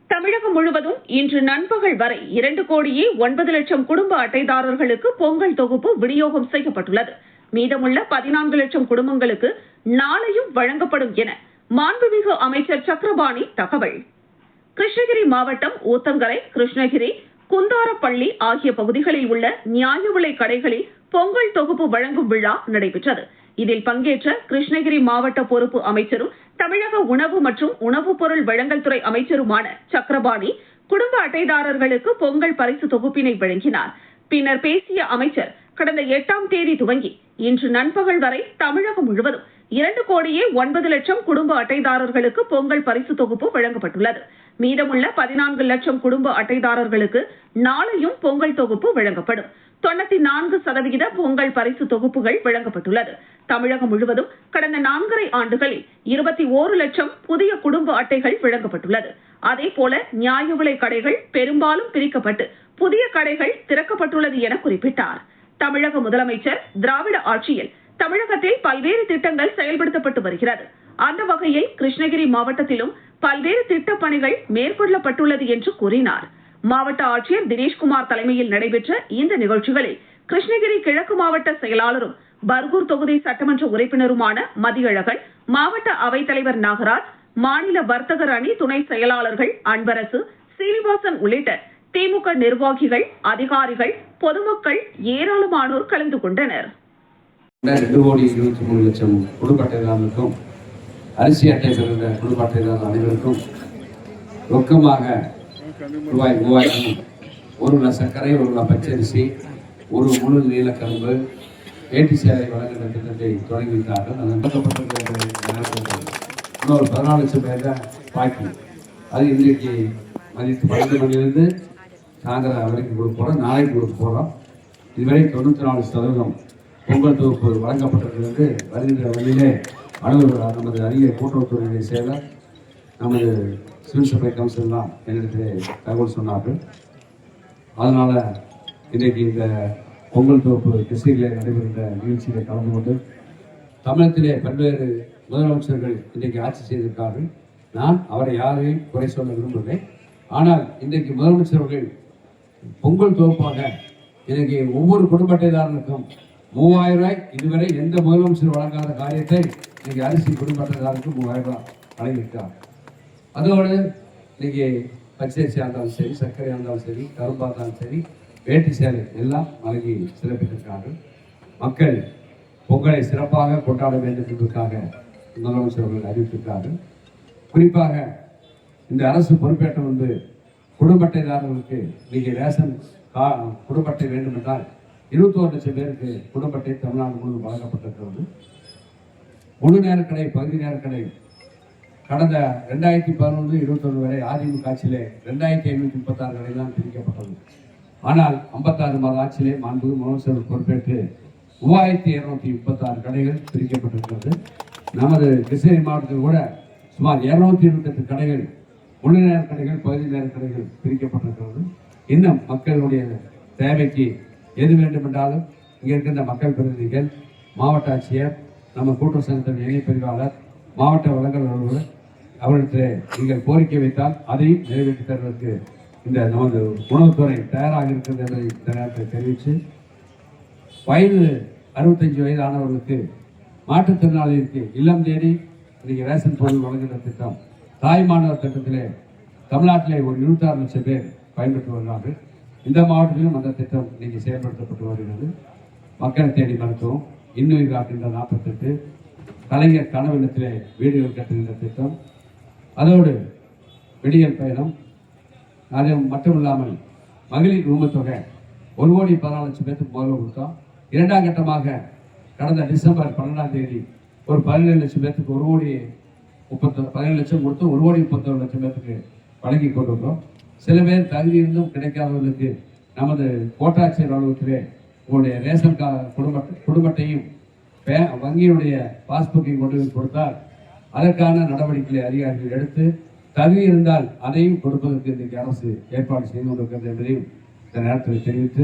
தமிழகம் முழுவதும் இன்று நண்பகல் வரை 2,09,00,000 குடும்ப அட்டைதாரர்களுக்கு பொங்கல் தொகுப்பு விநியோகம் செய்யப்பட்டுள்ளது. மீதமுள்ள 14 லட்சம் குடும்பங்களுக்கு நாளையும் வழங்கப்படும் என மாண்புமிகு அமைச்சர் சக்கரபாணி தகவல். கிருஷ்ணகிரி மாவட்டம் ஊத்தங்கரை, கிருஷ்ணகிரி, குந்தாரப்பள்ளி ஆகிய பகுதிகளில் உள்ள நியாய விலை கடைகளில் பொங்கல் தொகுப்பு வழங்கும் விழா நடைபெற்றது. இதில் பங்கேற்ற கிருஷ்ணகிரி மாவட்ட பொறுப்பு அமைச்சரும் தமிழக உணவு மற்றும் உணவுப் பொருள் வழங்கல் துறை அமைச்சருமான சக்கரபாணி குடும்ப அட்டைதாரர்களுக்கு பொங்கல் பரிசு தொகுப்பினை வழங்கினார். பின்னர் பேசிய அமைச்சர், கடந்த 8ஆம் தேதி துவங்கி இன்று நண்பகல் வரை தமிழகம் முழுவதும் 2,09,00,000 குடும்ப அட்டைதாரர்களுக்கு பொங்கல் பரிசு தொகுப்பு வழங்கப்பட்டுள்ளது. மீதமுள்ள 14 லட்சம் குடும்ப அட்டைதாரர்களுக்கு நாளையும் பொங்கல் தொகுப்பு வழங்கப்படும். 94% பொங்கல் பரிசு தொகுப்புகள் வழங்கப்பட்டுள்ளது. தமிழகம் முழுவதும் கடந்த 4.5 ஆண்டுகளில் 21 லட்சம் புதிய குடும்ப அட்டைகள் வழங்கப்பட்டுள்ளது. அதேபோல நியாய விலை கடைகள் பெரும்பாலும் பிரிக்கப்பட்டு புதிய கடைகள் திறக்கப்பட்டுள்ளது என குறிப்பிட்டார். தமிழக முதலமைச்சர் திராவிட ஆட்சியில் தமிழகத்தில் பல்வேறு திட்டங்கள் செயல்படுத்தப்பட்டு வருகிறது. அந்த வகையில் கிருஷ்ணகிரி மாவட்டத்திலும் பல்வேறு திட்டப் பணிகள் மேற்கொள்ளப்பட்டுள்ளது என்று கூறினார். மாவட்ட ஆட்சியர் தினேஷ்குமார் தலைமையில் நடைபெற்ற இந்த நிகழ்ச்சிகளில் கிருஷ்ணகிரி கிழக்கு மாவட்ட செயலாளரும் பர்கூர் தொகுதி சட்டமன்ற உறுப்பினருமான மதியழகன், மாவட்ட அவைத்தலைவர் நாகராஜ், மாநில வர்த்தகர் அணி துணை செயலாளர்கள் அன்பரசு, சீனிவாசன் உள்ளிட்ட திமுக நிர்வாகிகள், அதிகாரிகள், பொதுமக்கள் ஏராளமானோர் கலந்து கொண்டனர். 2,23,00,000 குடும்ப அட்டைதாரர்களுக்கும் அரிசி அட்டை பெறுகின்ற குடும்ப அட்டைதாரர் அனைவருக்கும் ரொக்கமாக ரூபாய் 3000, 1 கிலோ சர்க்கரை, 1 கிலோ பச்சரிசி, 1 முழு நீலக்கரும்பு, வேட்டி சேலை வழங்குகின்ற திட்டத்தை தொடங்கி வைத்தார்கள். அது நடத்தப்பட்டிருக்கிறது. இன்னொரு 14 லட்சம் பேர் தான் பாக்கி. அது இன்றைக்கு மதித்து 12 மணிலிருந்து சாயந்தரம் வரைக்கும் கொடுக்க போகிறோம். நாளைக்கு கொடுக்க போகிறோம். இதுவரை 94% பொங்கல் தொகுப்பு வழங்கப்பட்டிருக்கிறது. வருகின்ற வழியிலே அலுவலர் நமது அரிய கூட்டுறவுத்துறை செயலர், நமது சிவில் சப்ளை கமிஷன்லாம் என்னிடத்திலே தகவல் சொன்னார்கள். அதனால் இன்றைக்கு இந்த பொங்கல் தொகுப்பு கிருஷ்ணகிரியில் நடைபெறுகின்ற நிகழ்ச்சியில் கலந்து கொண்டு தமிழகத்திலே பல்வேறு முதலமைச்சர்கள் இன்றைக்கு ஆட்சி செய்திருக்கார்கள். நான் அவரை யாரையும் குறை சொல்ல விரும்பவில்லை. ஆனால் இன்றைக்கு முதலமைச்சர்கள் பொங்கல் தொகுப்பாக இன்றைக்கு ஒவ்வொரு குடும்ப அட்டைதாரனுக்கும் 3000 ரூபாய் இதுவரை எந்த முதலமைச்சர் வழங்காத காரியத்தை இன்னைக்கு அரிசி குடும்ப அட்டைதாரனுக்கு 3000 ரூபாய் வழங்கியிருக்கார். அதோடு இன்னைக்கு பச்சரிசியாக இருந்தாலும் சரி, சர்க்கரையாக இருந்தாலும் சரி, கரும்பாக இருந்தாலும் சரி, வேட்டி சேலை எல்லாம் வழங்கி சிறப்பித்திருக்கிறார்கள். மக்கள் பொங்கலை சிறப்பாக கொண்டாட வேண்டும் என்பதற்காக முதலமைச்சர்கள் அறிவித்திருக்கிறார்கள். குறிப்பாக இந்த அரசு பொறுப்பேற்ற வந்து குடும்ப அட்டைதாரர்களுக்கு இன்னைக்கு ரேஷன் குடும்ப அட்டை வேண்டும் என்றால் 21 லட்சம் பேருக்கு குடும்ப அட்டை தமிழ்நாடு முழுவதும் வழங்கப்பட்டிருக்கிறது. முழு நேரக்கடை, பகுதி நேரக்கடை கடந்த 2011-21 வரை அதிமுக ஆட்சியிலே 2536 கடை தான் பிரிக்கப்பட்டது. ஆனால் 56 மாத ஆட்சியிலே மாண்பு முதலமைச்சர் பொறுப்பேற்று 3236 கடைகள் பிரிக்கப்பட்டிருக்கிறது. நமது கிருஷ்ணகிரி மாவட்டத்தில் கூட சுமார் 228 கடைகள், முழு நேர கடைகள், பகுதி நேர கடைகள் பிரிக்கப்பட்டிருக்கிறது. இன்னும் மக்களுடைய தேவைக்கு எது வேண்டும் என்றாலும் இங்கே இருக்கின்ற மக்கள் பிரதிநிதிகள், மாவட்ட ஆட்சியர், நம்ம கூட்டுறவு சங்கத்தின் இணை பிரிவாளர், மாவட்ட வழங்கல் அலுவலர் அவர்களுக்கு நீங்கள் கோரிக்கை வைத்தால் அதையும் நிறைவேற்றி தருவதற்கு இந்த நமது உணவுத்துறை தயாராக இருக்கிறது என்பதை இந்த நேரத்தில் தெரிவித்து, வயது 65 வயது ஆனவர்களுக்கு, மாற்றுத்திறனாளிகளுக்கு இல்லம் தேடி இன்னைக்கு ரேஷன் பொருள் வழங்குகின்ற திட்டம், தாய்மானவர் திட்டத்திலே தமிழ்நாட்டிலே ஒரு 26 லட்சம் பேர் பயன்பெற்று வருகிறார்கள். இந்த மாவட்டத்திலும் அந்த திட்டம் இன்னைக்கு செயல்படுத்தப்பட்டு வருகிறது. மக்கள் தேடி மருத்துவம், இன்னுயிர் காக்கின்ற 48, கலைஞர் கனவிடத்திலே வீடுகள் கட்டுகின்ற திட்டம், அதோடு விடியல் பயணம், அது மட்டுமில்லாமல் மகளிர் உரிமைத்தொகை 1,14,00,000 பேருக்கு முதல்ல கொடுத்தோம். 2ஆம் கட்டமாக கடந்த டிசம்பர் 12ஆம் தேதி ஒரு 17 லட்சம் பேருக்கு 1,17 லட்சம் கொடுத்து 1,31,00,000 பேருக்கு வழங்கி கொண்டிருக்கிறோம். சில பேர் தகுதி இருந்தும் கிடைக்காதவர்களுக்கு நமது கோட்டாட்சியர் அலுவலகத்திலே உங்களுடைய ரேஷன் குடும்பத்தையும் வங்கியுடைய பாஸ்புக்கையும் கொண்டு கொடுத்தால் அதற்கான நடவடிக்கைகளை அதிகாரிகள் எடுத்து தகுதி இருந்தால் அதையும் கொடுப்பதற்கு இன்றைக்கு அரசு ஏற்பாடு செய்து கொண்டிருக்கிறது என்பதையும் இந்த நேரத்தில் தெரிவித்து